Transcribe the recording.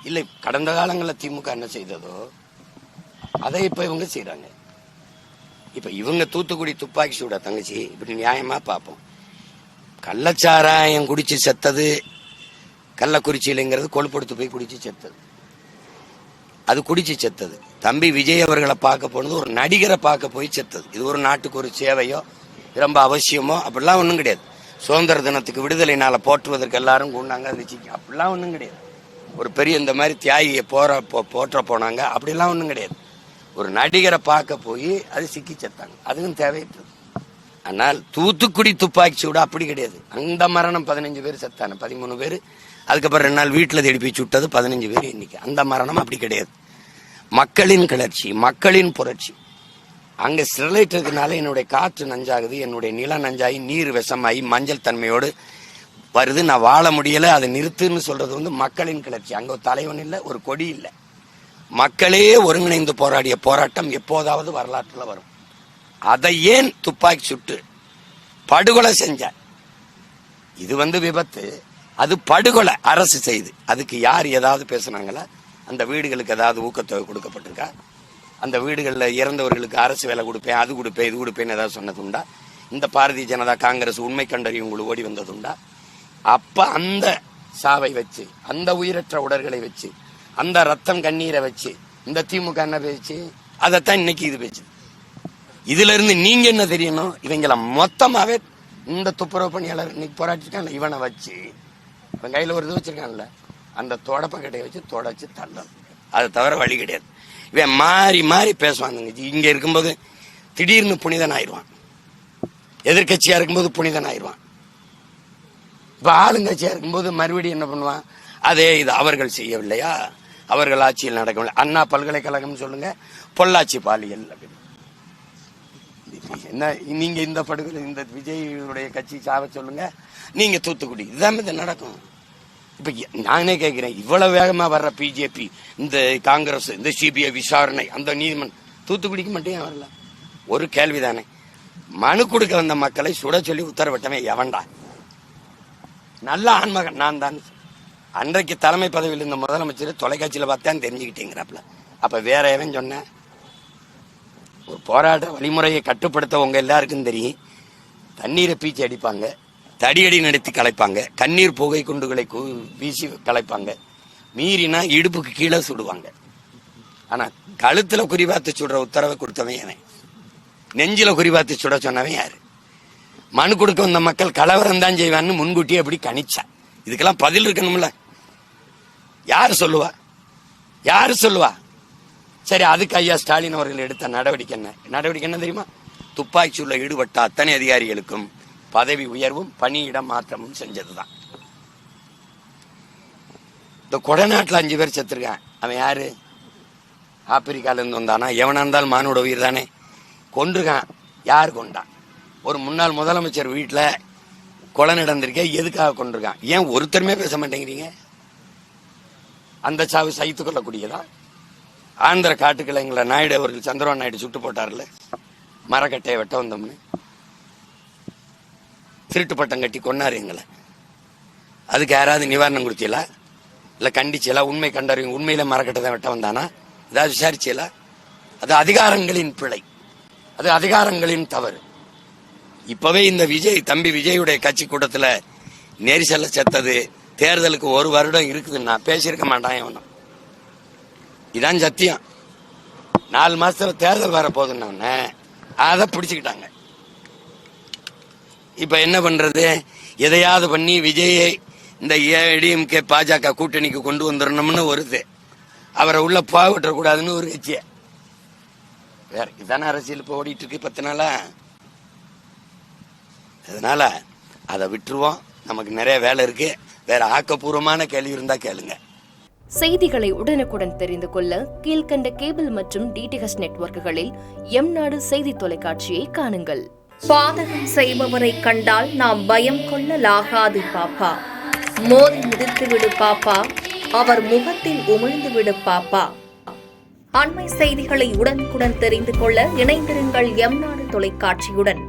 இல்லை, கடந்த காலங்களில் திமுக என்ன செய்ததோ அதை இப்ப இவங்க செய்யறாங்க. இப்ப இவங்க தூத்துக்குடி துப்பாக்கி சூட தங்கச்சி இப்படி நியாயமா பார்ப்போம். கள்ளச்சாராயம் குடிச்சு செத்தது கள்ளக்குறிச்சியிலங்கிறது கொழுப்படுத்து போய் குடிச்சு செத்தது, அது குடிச்சு செத்தது. தம்பி விஜய் அவர்களை பார்க்க போனது ஒரு நடிகரை பார்க்க போய் செத்தது. இது ஒரு நாட்டுக்கு ஒரு சேவையோ ரொம்ப அவசியமோ அப்படிலாம் ஒன்றும் கிடையாது. சுதந்திர தினத்துக்கு விடுதலை நாளை போற்றுவதற்கு எல்லாரும் கூண்டாங்க இருந்துச்சு, அப்படிலாம் ஒன்றும் கிடையாது. ஒரு பெரிய இந்த மாதிரி தியாகியை போற்ற போனாங்க, அப்படிலாம் ஒன்றும் கிடையாது. ஒரு நடிகரை பார்க்க போய் அது சிக்கி செத்தாங்க, அதுவும் தேவையற்றது. ஆனால் தூத்துக்குடி துப்பாக்கி சூடு அப்படி கிடையாது. அந்த மரணம் 15 பேர் செத்தான, 13 பேர். அதுக்கப்புறம் 2 நாள் வீட்டில் தேடி போய் சுட்டது 15 பேர் இன்னைக்கு. அந்த மரணம் அப்படி கிடையாது. மக்களின் கிளர்ச்சி, மக்களின் புரட்சி. அங்க ஸ்டெர்லைட் இருக்கிறதுனால என்னுடைய காற்று நஞ்சாகுது, என்னுடைய நில நஞ்சாகி நீர் விஷமாகி மஞ்சள் தன்மையோடு வருது, நான் வாழ முடியல, அதை நிறுத்துன்னு சொல்றது மக்களின் கிளர்ச்சி. அங்க ஒரு தலைவன் இல்லை, ஒரு கொடி இல்லை, மக்களே ஒருங்கிணைந்து போராடிய போராட்டம் எப்போதாவது வரலாற்றில் வரும். அதை ஏன் துப்பாக்கி சுட்டு படுகொலை செஞ்ச? இது விபத்து, அது படுகொலை அரசு செய்து. அதுக்கு யார் ஏதாவது பேசுனாங்களா? அந்த வீடுகளுக்கு ஏதாவது ஊக்கத்தொகை கொடுக்கப்பட்டிருக்கா? அந்த வீடுகளில் இறந்தவர்களுக்கு அரசு வேலை கொடுப்பேன், அது கொடுப்பேன், இது கொடுப்பேன்னு ஏதாவது சொன்னதுண்டா? இந்த பாரதிய ஜனதா காங்கிரஸ் உண்மை கண்டறியும் உங்களுக்கு ஓடி வந்ததுண்டா? அப்ப அந்த சாவை வச்சு, அந்த உயிரற்ற உடல்களை வச்சு, அந்த ரத்தம் கண்ணீரை வச்சு இந்த திமுக என்ன பேச்சு? அதைத்தான் இன்னைக்கு இது பேச்சு. இதுல இருந்து நீங்க என்ன தெரியணும்? இவங்கள மொத்தமாவே இந்த துப்புரவு பணியாளர் இன்னைக்கு போராட்டிருக்காங்க, இவனை வச்சு இவன் கையில ஒரு இது வச்சிருக்கான்ல, அந்த தொடப்பக்கட்டையை வச்சு தொடச்சு தள்ளணும். அது தவிர வழி கிடையாது. இவன் மாறி மாறி பேசுவாங்க. இங்க இருக்கும்போது திடீர்னு புனிதன் ஆயிடுவான், எதிர்கட்சியா இருக்கும்போது புனிதன் ஆயிடுவான். இப்ப ஆளுங்கட்சியா இருக்கும்போது மறுபடியும் என்ன பண்ணுவான்? அதே இது அவர்கள் செய்யவில்லையா, அவர்கள் ஆட்சியில் நடக்கவில்லை. அண்ணா பல்கலைக்கழகம் சொல்லுங்க, பொள்ளாச்சி பாலியல் அப்படின்னு. என்ன நீங்க இந்த படுகொலை, இந்த விஜயுடைய கட்சி சாவ சொல்லுங்க, நீங்க தூத்துக்குடி, இதுதான் இது நடக்கும். இப்ப நானே கேட்கிறேன், இவ்வளவு வேகமா வர்ற பிஜேபி, இந்த காங்கிரஸ், இந்த சிபிஐ விசாரணை, அந்த நீதிமன்றம் தூத்துக்குடிக்கு மட்டும் ஏன் வரல? ஒரு கேள்விதானே. மனு கொடுக்க வந்த மக்களை சுட சொல்லி உத்தரவிட்டவன் எவன்டா? நல்ல ஆன்மகன் நான் தான். அன்றைக்கு தலைமை பதவியில் இருந்த முதலமைச்சர் தொலைக்காட்சியில பார்த்தான் தெரிஞ்சுக்கிட்டேங்கிறாப்ல. அப்ப வேற எவன் சொன்ன? ஒரு போராட்ட வழிமுறையை கட்டுப்படுத்த உங்க எல்லாருக்கும் தெரியும். தண்ணீரை பீச்சி அடிப்பாங்க, தடியடி நடத்தி கலைப்பாங்க, கண்ணீர் புகை குண்டுகளை வீசி கலைப்பாங்க, மீறினா இடுப்புக்கு கீழே சுடுவாங்க. ஆனா கழுத்துல குறிபாத்து சுடுற உத்தரவை கொடுத்தவன் எவன்? நெஞ்சில குறிபாத்து சுட சொன்னவன் யாரு? மனு கொடுக்க வந்த மக்கள் கலவரம் தான் செய்வான்னு முன்கூட்டியே எப்படி கணிச்சா? இதுக்கெல்லாம் பதில் இருக்கணும்ல. யாரு சொல்லுவா? யாரு சொல்லுவா? சரி, அதுக்கு ஐயா ஸ்டாலின் அவர்கள் எடுத்த நடவடிக்கை என்ன தெரியுமா? துப்பாக்கி சூடுல ஈடுபட்ட அத்தனை அதிகாரிகளுக்கும் பதவி உயர்வும் பணியிடம் மாற்றமும் செஞ்சதுதான். இந்த கொடநாட்டில் 5 பேர் செத்துருக்கான். அவன் யாரு? ஆப்பிரிக்கால இருந்து வந்தானா? எவனா இருந்தாலும் மானோட உயிர் தானே. கொன்றுக்கான். யார் கொண்டான்? ஒரு முன்னாள் முதலமைச்சர் வீட்டுல கொலை நடந்திருக்கேன், எதுக்காக கொண்டிருக்கான்? ஏன் ஒருத்தருமே பேச மாட்டேங்கிறீங்க? அந்த சாவு சகித்து கொள்ளக்கூடியதா? ஆந்திர காட்டுக்களை எங்களை நாயுடு அவர்கள், சந்திரபாபு நாயுடு சுட்டு போட்டார்ல, மரக்கட்டையை வெட்ட வந்தோம்னு திருட்டு பட்டம் கட்டி கொன்னாரு எங்களை. அதுக்கு யாராவது நிவாரணம் கொடுத்தீங்களா? இல்ல கண்டிச்சீங்களா? உண்மை கண்டறியும், உண்மையில மரக்கட்டை தான் வெட்ட வந்தானா? ஏதாவது விசாரிச்சீங்களா? அது அதிகாரங்களின் பிழை, அது அதிகாரங்களின் தவறு. இப்பவே இந்த தம்பி விஜயுடைய கட்சி கூட்டத்துல நெரிசல்ல செத்தது தேர்தலுக்கு 1 வருடம் இருக்குதுன்னா பேசியிருக்க மாட்டான் எவனும். இதான் சத்தியம். 4 மாசத்துல தேர்தல் வர போதுன்னு அதை பிடிச்சுக்கிட்டாங்க. இப்ப என்ன பண்றது? எதையாவது பண்ணி விஜயை இந்த ஏடிஎம்கே பாஜக கூட்டணிக்கு கொண்டு வந்துடணும்னு வருது. அவரை உள்ள போக கூடாதுன்னு ஒரு கட்சிய. வேற இதான அரசியல் இப்ப ஓடிட்டு இருக்கு 10 நாளா. அதனால அதை விட்டுருவோம். நமக்கு நிறைய வேலை இருக்கு. வேற ஆக்கப்பூர்வமான கேள்வி இருந்தா கேளுங்க. செய்திகளை உடனுக்குடன் தெரிந்து கொள்ள கீழ்கண்ட கேபிள் மற்றும் டிடிஎச் நெட்வொர்க்குகளில் எம்நாடு செய்தி தொலைக்காட்சியை காணுங்கள். பாதகம் செய்பவரை கண்டால் நாம் பயம் கொள்ளலாகாது பாப்பா. மோதி மிதித்து விடு பாப்பா, அவர் முகத்தில் உமிழ்ந்து விடு பாப்பா. அண்மை செய்திகளை உடனுக்குடன் தெரிந்து கொள்ள இணைந்திருங்கள் எம்நாடு தொலைக்காட்சியுடன்.